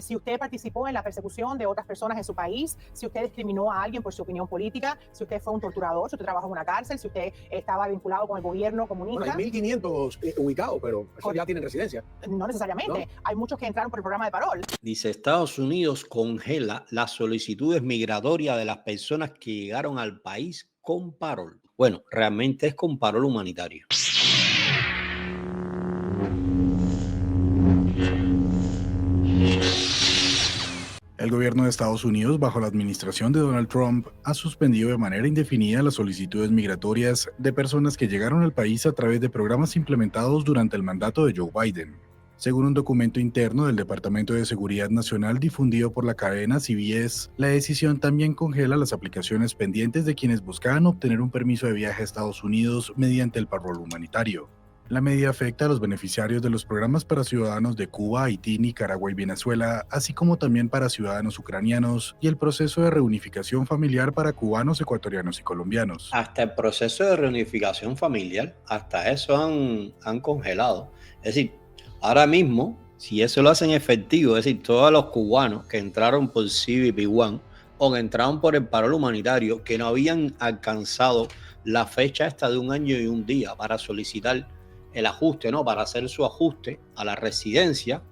si usted participó en la persecución de otras personas en su país, si usted discriminó a alguien por su opinión política, si usted fue un torturador, si usted trabajó en una cárcel, si usted estaba vinculado con el gobierno comunista. Bueno, hay 1.500 ubicados, pero esos ya tienen residencia. No necesariamente. ¿No? Hay muchos que entraron por el programa de parol. Dice, Estados Unidos congela las solicitudes migratorias de las personas que llegaron al país con parol. Bueno, realmente es con parol humanitario. El gobierno de Estados Unidos, bajo la administración de Donald Trump, ha suspendido de manera indefinida las solicitudes migratorias de personas que llegaron al país a través de programas implementados durante el mandato de Joe Biden. Según un documento interno del Departamento de Seguridad Nacional difundido por la cadena CBS, la decisión también congela las aplicaciones pendientes de quienes buscaban obtener un permiso de viaje a Estados Unidos mediante el parol humanitario. La medida afecta a los beneficiarios de los programas para ciudadanos de Cuba, Haití, Nicaragua y Venezuela, así como también para ciudadanos ucranianos y el proceso de reunificación familiar para cubanos, ecuatorianos y colombianos. Hasta el proceso de reunificación familiar, hasta eso han congelado. Es decir, ahora mismo, si eso lo hacen efectivo, es decir, todos los cubanos que entraron por CBP-1 o que entraron por el parol humanitario, que no habían alcanzado la fecha esta de 1 año y 1 día para solicitar el ajuste, ¿no? Para hacer su ajuste a la residencia,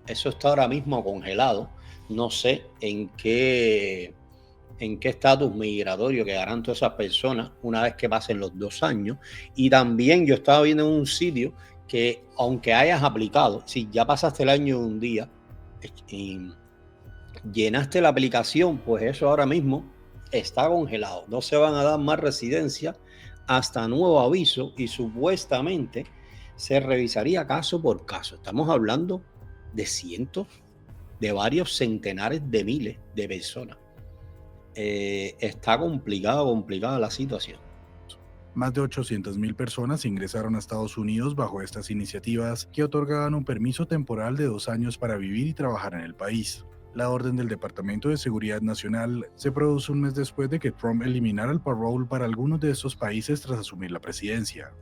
eso está ahora mismo congelado. No sé en qué estatus migratorio quedarán todas esas personas una vez que pasen los 2 años. Y también yo estaba viendo en un sitio que aunque hayas aplicado, si ya pasaste el año y 1 día y llenaste la aplicación, pues eso ahora mismo está congelado. No se van a dar más residencias hasta nuevo aviso y supuestamente se revisaría caso por caso. Estamos hablando de cientos, de varios centenares de miles de personas. Está complicada la situación. Más de 800,000 personas ingresaron a Estados Unidos bajo estas iniciativas que otorgaban un permiso temporal de 2 años para vivir y trabajar en el país. La orden del Departamento de Seguridad Nacional se produjo un mes después de que Trump eliminara el parol para algunos de estos países tras asumir la presidencia.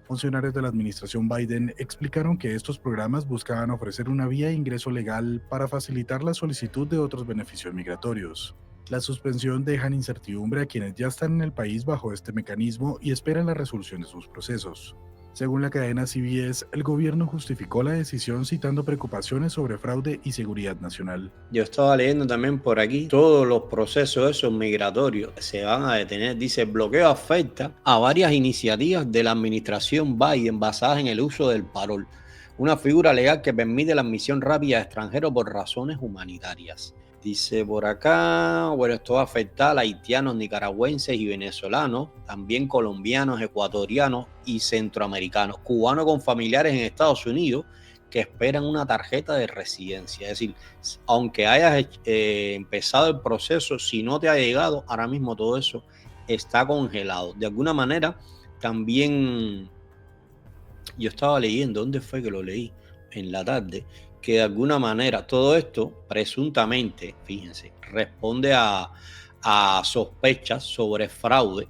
Funcionarios de la administración Biden explicaron que estos programas buscaban ofrecer una vía de ingreso legal para facilitar la solicitud de otros beneficios migratorios. La suspensión deja en incertidumbre a quienes ya están en el país bajo este mecanismo y esperan la resolución de sus procesos. Según la cadena CBS, el gobierno justificó la decisión citando preocupaciones sobre fraude y seguridad nacional. Yo estaba leyendo también por aquí, todos los procesos esos migratorios se van a detener. Dice, el bloqueo afecta a varias iniciativas de la administración Biden basadas en el uso del parol, una figura legal que permite la admisión rápida de extranjeros por razones humanitarias. Dice por acá, bueno, esto va a afectar a haitianos, nicaragüenses y venezolanos, también colombianos, ecuatorianos y centroamericanos, cubanos con familiares en Estados Unidos que esperan una tarjeta de residencia. Es decir, aunque hayas empezado el proceso, si no te ha llegado, ahora mismo todo eso está congelado. De alguna manera, también yo estaba leyendo, ¿dónde fue que lo leí? En la tarde, que de alguna manera todo esto presuntamente, fíjense, responde a sospechas sobre fraude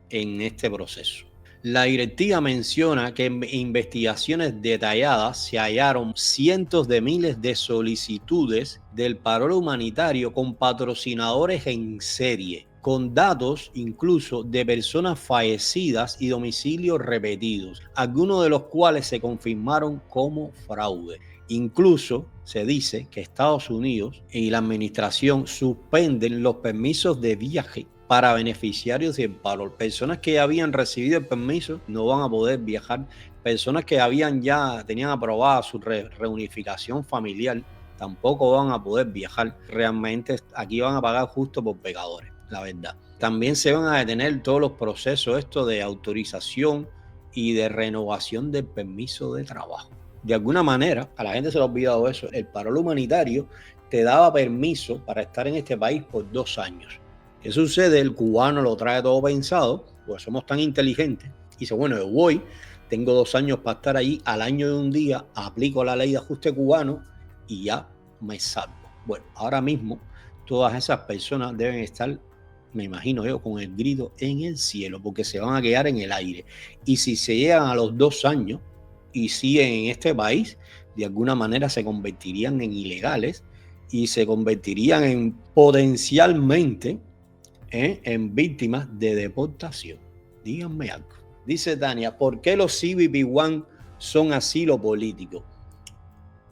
en este proceso. La directiva menciona que en investigaciones detalladas se hallaron cientos de miles de solicitudes del parol humanitario con patrocinadores en serie, con datos incluso de personas fallecidas y domicilios repetidos, algunos de los cuales se confirmaron como fraude. Incluso se dice que Estados Unidos y la administración suspenden los permisos de viaje para beneficiarios del parol. Personas que ya habían recibido el permiso no van a poder viajar. Personas que tenían aprobada su reunificación familiar tampoco van a poder viajar. Realmente aquí van a pagar justo por pecadores, la verdad. También se van a detener todos los procesos de autorización y de renovación del permiso de trabajo. De alguna manera, a la gente se le ha olvidado eso, el parol humanitario te daba permiso para estar en este país por 2 años. ¿Qué sucede? El cubano lo trae todo pensado, pues somos tan inteligentes, y dice, bueno, yo voy, tengo 2 años para estar allí, al año de 1 día aplico la ley de ajuste cubano y ya me salvo. Bueno, ahora mismo todas esas personas deben estar, me imagino yo, con el grito en el cielo, porque se van a quedar en el aire. Y si se llegan a los 2 años, y siguen en este país, de alguna manera se convertirían en ilegales y se convertirían en potencialmente en víctimas de deportación. Díganme algo. Dice Tania, ¿por qué los CBP-1 son asilo político?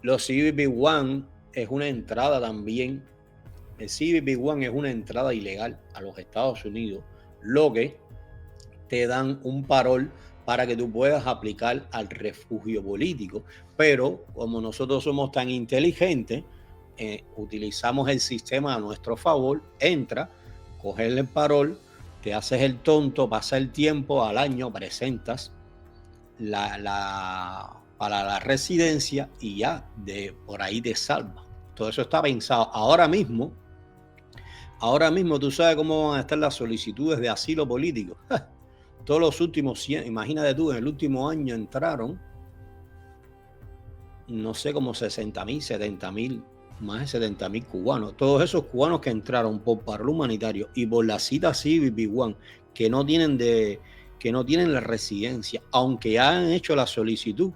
Los CBP-1 es una entrada también. El CBP-1 es una entrada ilegal a los Estados Unidos, lo que te dan un parol para que tú puedas aplicar al refugio político. Pero como nosotros somos tan inteligentes, utilizamos el sistema a nuestro favor, entra, coges el parol, te haces el tonto, pasa el tiempo, al año presentas para la residencia y ya por ahí te salva. Todo eso está pensado. Ahora mismo tú sabes cómo van a estar las solicitudes de asilo político. Todos los últimos 100, imagínate tú, en el último año entraron, no sé, como 60,000, 70,000, más de 70,000 cubanos. Todos esos cubanos que entraron por parol humanitario y por la cita CBP-1, que no tienen la residencia, aunque ya han hecho la solicitud,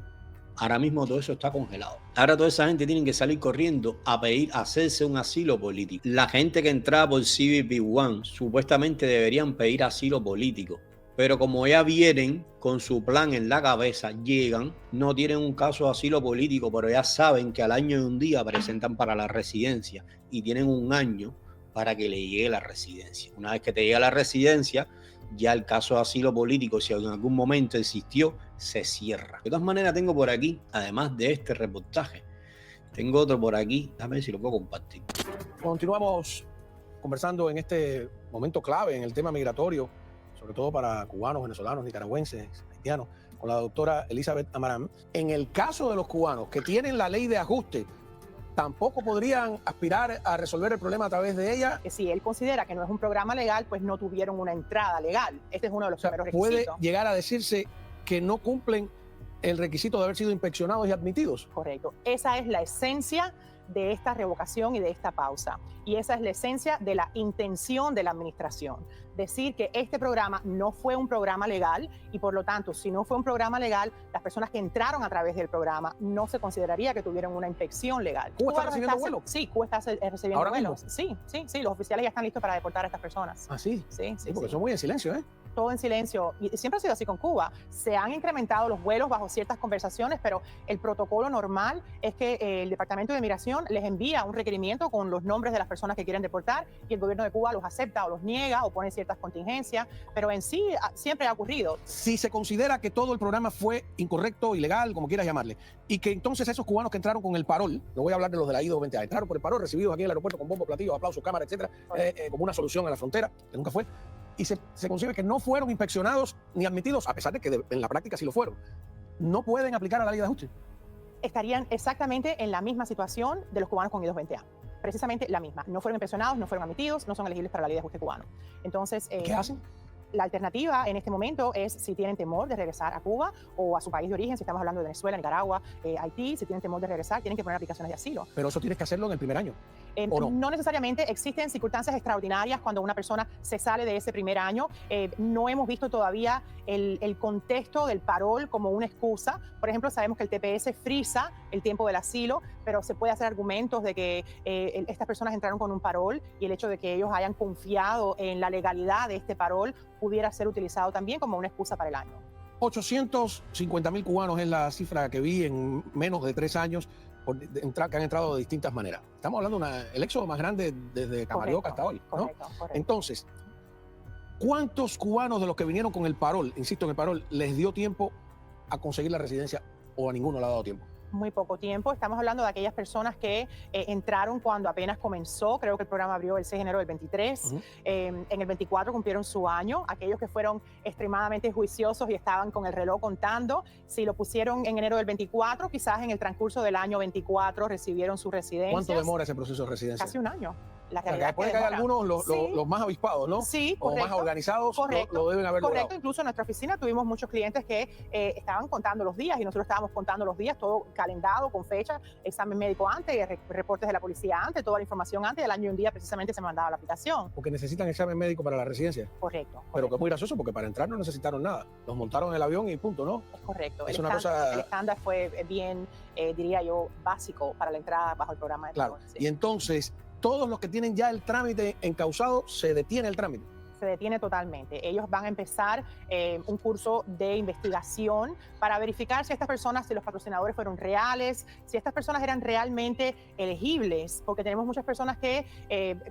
ahora mismo todo eso está congelado. Ahora toda esa gente tiene que salir corriendo a hacerse un asilo político. La gente que entraba por CBP-1 supuestamente deberían pedir asilo político. Pero como ya vienen con su plan en la cabeza, llegan, no tienen un caso de asilo político, pero ya saben que al año y un día presentan para la residencia y tienen un año para que le llegue la residencia. Una vez que te llega la residencia, ya el caso de asilo político, si en algún momento existió, se cierra. De todas maneras, tengo por aquí, además de este reportaje, tengo otro por aquí. Déjame ver si lo puedo compartir. Continuamos conversando en este momento clave en el tema migratorio, sobre todo para cubanos, venezolanos, nicaragüenses, haitianos, con la doctora Elizabeth Amaram. En el caso de los cubanos que tienen la ley de ajuste, ¿tampoco podrían aspirar a resolver el problema a través de ella? Que si él considera que no es un programa legal, pues no tuvieron una entrada legal. Este es uno de los primeros requisitos. ¿Puede llegar a decirse que no cumplen el requisito de haber sido inspeccionados y admitidos? Correcto. Esa es la esencia de esta revocación y de esta pausa. Y esa es la esencia de la intención de la administración. Decir que este programa no fue un programa legal y por lo tanto, si no fue un programa legal, las personas que entraron a través del programa no se consideraría que tuvieron una inspección legal. ¿Cuba está recibiendo vuelos? Sí, Cuba está recibiendo ¿Ahora vuelos. mismo? Sí, los oficiales ya están listos para deportar a estas personas. ¿Ah, sí? Sí, Porque son muy en silencio, ¿eh? Todo en silencio, y siempre ha sido así con Cuba. Se han incrementado los vuelos bajo ciertas conversaciones, pero el protocolo normal es que el Departamento de Migración les envía un requerimiento con los nombres de las personas que quieren deportar y el gobierno de Cuba los acepta o los niega o pone ciertas contingencias, pero en sí siempre ha ocurrido. Si se considera que todo el programa fue incorrecto, ilegal, como quieras llamarle, y que entonces esos cubanos que entraron con el parol, no voy a hablar de los de la I-220A, entraron por el parol, recibidos aquí en el aeropuerto con bombo, platillos, aplausos, cámara, etcétera, como una solución a la frontera, que nunca fue, y se considera que no fueron inspeccionados ni admitidos, a pesar de que en la práctica sí lo fueron, no pueden aplicar a la ley de ajuste. Estarían exactamente en la misma situación de los cubanos con I-220A. Precisamente la misma. No fueron inspeccionados, no fueron admitidos, no son elegibles para la ley de ajuste cubano. Entonces, ¿qué hacen? La alternativa en este momento es si tienen temor de regresar a Cuba o a su país de origen, si estamos hablando de Venezuela, Nicaragua, Haití, si tienen temor de regresar, tienen que poner aplicaciones de asilo. Pero eso tienes que hacerlo en el primer año. ¿O no? No necesariamente. Existen circunstancias extraordinarias cuando una persona se sale de ese primer año. No hemos visto todavía el contexto del parol como una excusa. Por ejemplo, sabemos que el TPS frisa el tiempo del asilo, pero se puede hacer argumentos de que estas personas entraron con un parol y el hecho de que ellos hayan confiado en la legalidad de este parol pudiera ser utilizado también como una excusa para el año. 850,000 cubanos es la cifra que vi en menos de 3 años que han entrado de distintas maneras. Estamos hablando del éxodo más grande desde Camarioca hasta hoy, ¿no? Correcto. Entonces, ¿cuántos cubanos de los que vinieron con el parol, insisto en el parol, les dio tiempo a conseguir la residencia o a ninguno le ha dado tiempo? Muy poco tiempo. Estamos hablando de aquellas personas que entraron cuando apenas comenzó. Creo que el programa abrió el 6 de enero del 23. En el 24 cumplieron su año. Aquellos que fueron extremadamente juiciosos y estaban con el reloj contando, si lo pusieron en enero del 24, quizás en el transcurso del año 24 recibieron su residencia. ¿Cuánto demora ese proceso de residencia? Casi un año. La O sea, realidad puede es que que haya demora. algunos, los más avispados, ¿no? Sí, o correcto. más organizados, Correcto. lo deben haber Correcto, logrado. incluso en nuestra oficina tuvimos muchos clientes que estaban contando los días y nosotros estábamos contando los días, todo calendado, con fecha, examen médico antes, reportes de la policía antes, toda la información antes, del año y un día precisamente se mandaba la aplicación. Porque necesitan examen médico para la residencia. Correcto. Pero que es muy gracioso porque para entrar no necesitaron nada. Los montaron en el avión y punto, ¿no? Es correcto. Es El una cosa... El estándar fue bien, diría yo, básico para la entrada bajo el programa de Claro. parol, sí. Y entonces, todos los que tienen ya el trámite encauzado, se detiene el trámite. Se detiene totalmente. Ellos van a empezar un curso de investigación para verificar si estas personas, si los patrocinadores fueron reales, si estas personas eran realmente elegibles, porque tenemos muchas personas que,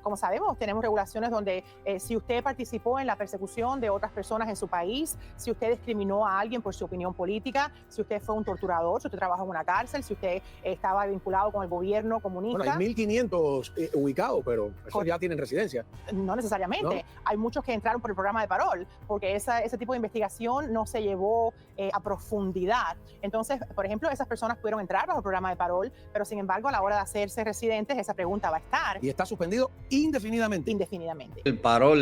como sabemos, tenemos regulaciones donde si usted participó en la persecución de otras personas en su país, si usted discriminó a alguien por su opinión política, si usted fue un torturador, si usted trabajó en una cárcel, si usted estaba vinculado con el gobierno comunista. Bueno, hay 1.500 ubicados, pero esos ya tienen residencia. No necesariamente. ¿No? Hay muchos que entraron por el programa de parol, porque ese tipo de investigación no se llevó a profundidad. Entonces, por ejemplo, esas personas pudieron entrar bajo el programa de parol, pero sin embargo, a la hora de hacerse residentes, esa pregunta va a estar Y está suspendido indefinidamente. indefinidamente. El parol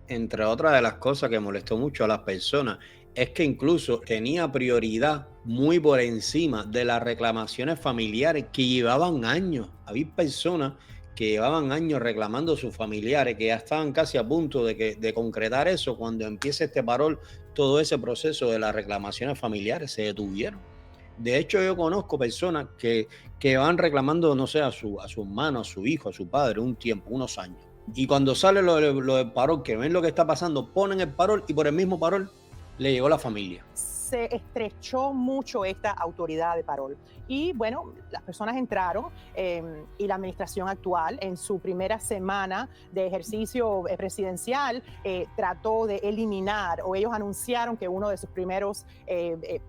entre otras de las cosas que molestó mucho a las personas, es que incluso tenía prioridad muy por encima de las reclamaciones familiares que llevaban años. Había personas que llevaban años reclamando a sus familiares, que ya estaban casi a punto de concretar eso. Cuando empieza este parol, todo ese proceso de las reclamaciones familiares se detuvieron. De hecho, yo conozco personas que van reclamando, no sé, a su hermano, a su hijo, a su padre, un tiempo, unos años. Y cuando sale lo del parol, que ven lo que está pasando, ponen el parol y por el mismo parol le llegó la familia. Se estrechó mucho esta autoridad de parol. Y bueno, las personas entraron y la administración actual en su primera semana de ejercicio presidencial trató de eliminar, o ellos anunciaron que uno de sus primeros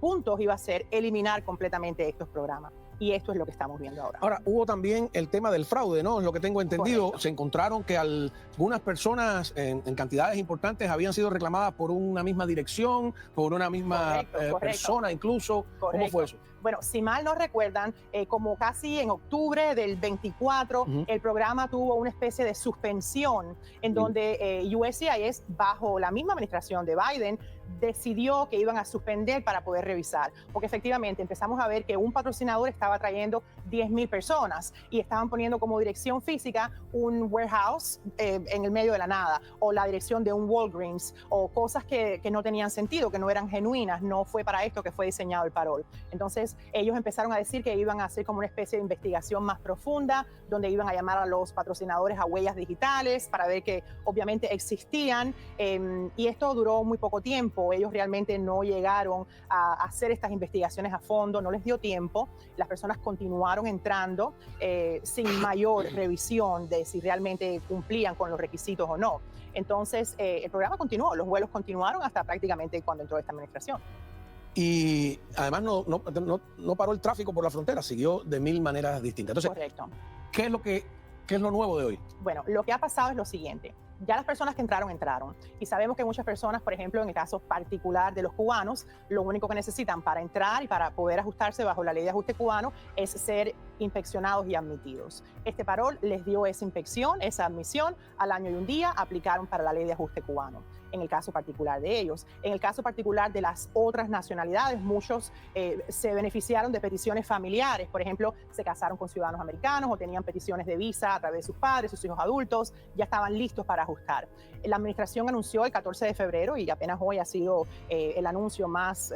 puntos iba a ser eliminar completamente estos programas. Y esto es lo que estamos viendo ahora. Ahora, hubo también el tema del fraude, ¿no? Es lo que tengo entendido. Correcto. Se encontraron que algunas personas en cantidades importantes habían sido reclamadas por una misma dirección, por una misma Correcto. persona incluso. ¿Cómo Correcto. fue eso? Bueno, si mal no recuerdan, como casi en octubre del 24, el programa tuvo una especie de suspensión en donde USCIS, bajo la misma administración de Biden, decidió que iban a suspender para poder revisar, porque efectivamente empezamos a ver que un patrocinador estaba trayendo 10,000 personas y estaban poniendo como dirección física un warehouse en el medio de la nada, o la dirección de un Walgreens, o cosas que no tenían sentido, que no eran genuinas. No fue para esto que fue diseñado el parol. Entonces ellos empezaron a decir que iban a hacer como una especie de investigación más profunda, donde iban a llamar a los patrocinadores a huellas digitales para ver que obviamente existían, y esto duró muy poco tiempo. Ellos realmente no llegaron a hacer estas investigaciones a fondo, no les dio tiempo. Las personas continuaron entrando sin mayor revisión de si realmente cumplían con los requisitos o no. Entonces, el programa continuó, los vuelos continuaron hasta prácticamente cuando entró esta administración. Y además no paró el tráfico por la frontera, siguió de 1.000 maneras distintas. Entonces, Correcto. ¿qué es lo nuevo de hoy? Bueno, lo que ha pasado es lo siguiente. Ya las personas que entraron. Y sabemos que muchas personas, por ejemplo, en el caso particular de los cubanos, lo único que necesitan para entrar y para poder ajustarse bajo la ley de ajuste cubano es ser inspeccionados y admitidos. Este parol les dio esa inspección, esa admisión al año y un día, aplicaron para la ley de ajuste cubano. En el caso particular de ellos. En el caso particular de las otras nacionalidades, muchos se beneficiaron de peticiones familiares. Por ejemplo, se casaron con ciudadanos americanos o tenían peticiones de visa a través de sus padres, sus hijos adultos, ya estaban listos para ajustar. La administración anunció el 14 de febrero, y apenas hoy ha sido el anuncio más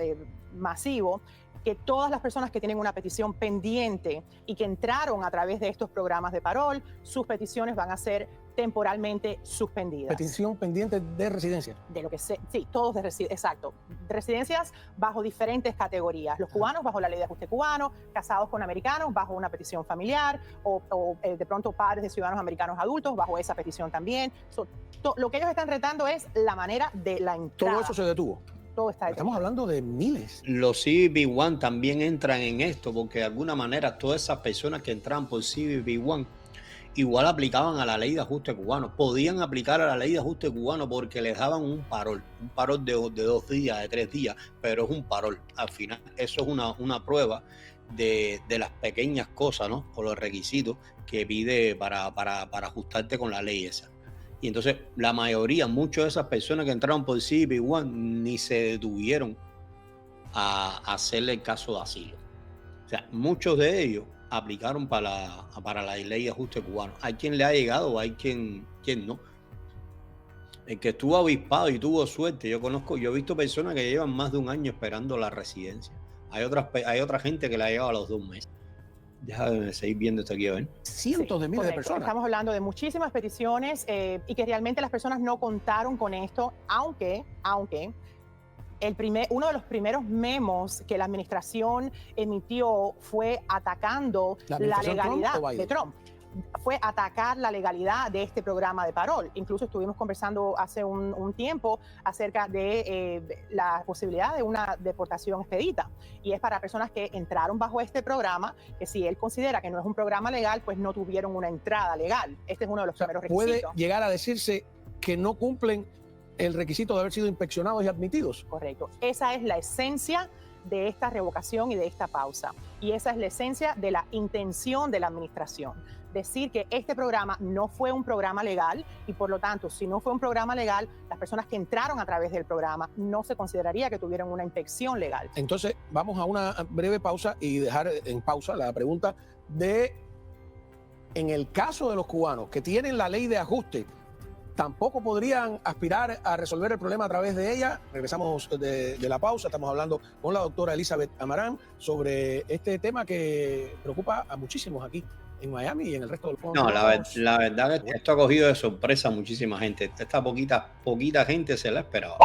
masivo, que todas las personas que tienen una petición pendiente y que entraron a través de estos programas de parol, sus peticiones van a ser temporalmente suspendidas. Petición pendiente de residencia. De lo que sé, sí, todos de residencias, exacto. Residencias bajo diferentes categorías. Los cubanos bajo la ley de ajuste cubano, casados con americanos bajo una petición familiar, o de pronto padres de ciudadanos americanos adultos bajo esa petición también. Lo que ellos están retando es la manera de la entrada. Todo eso se detuvo. Todo está Estamos hablando de miles. Los CBP-1 también entran en esto, porque de alguna manera todas esas personas que entraban por CBP-1 igual aplicaban a la ley de ajuste cubano, podían aplicar a la ley de ajuste cubano porque les daban un parol de 2 días, de 3 días, pero es un parol. Al final eso es una prueba de las pequeñas cosas, ¿no? O los requisitos que pide para ajustarte con la ley esa. Y entonces la mayoría, muchas de esas personas que entraron por CBP-1 ni se detuvieron a hacerle el caso de asilo. O sea, muchos de ellos aplicaron para la ley de ajuste cubano. Hay quien le ha llegado, hay quien no. El que estuvo avispado y tuvo suerte, yo he visto personas que llevan más de un año esperando la residencia. Hay otra gente que la ha llegado a los 2 meses. Déjame seguir viendo esto aquí, a ver. Cientos de miles de correcto. personas. Estamos hablando de muchísimas peticiones y que realmente las personas no contaron con esto, aunque uno de los primeros memos que la administración emitió fue atacando la legalidad de Trump. Fue atacar la legalidad de este programa de parol. Incluso estuvimos conversando hace un tiempo acerca de la posibilidad de una deportación expedita. Y es para personas que entraron bajo este programa, que si él considera que no es un programa legal, pues no tuvieron una entrada legal. Este es uno de los primeros requisitos. Puede llegar a decirse que no cumplen el requisito de haber sido inspeccionados y admitidos. Correcto. Esa es la esencia de esta revocación y de esta pausa. Y esa es la esencia de la intención de la administración. Decir que este programa no fue un programa legal y por lo tanto, si no fue un programa legal, las personas que entraron a través del programa no se consideraría que tuvieron una inspección legal. Entonces, vamos a una breve pausa y dejar en pausa la pregunta de, en el caso de los cubanos que tienen la ley de ajuste, ¿tampoco podrían aspirar a resolver el problema a través de ella? Regresamos de la pausa. Estamos hablando con la doctora Elizabeth Amarán sobre este tema que preocupa a muchísimos aquí en Miami y en el resto del mundo. No, la verdad que esto ha cogido de sorpresa a muchísima gente. Esta poquita gente se la esperaba.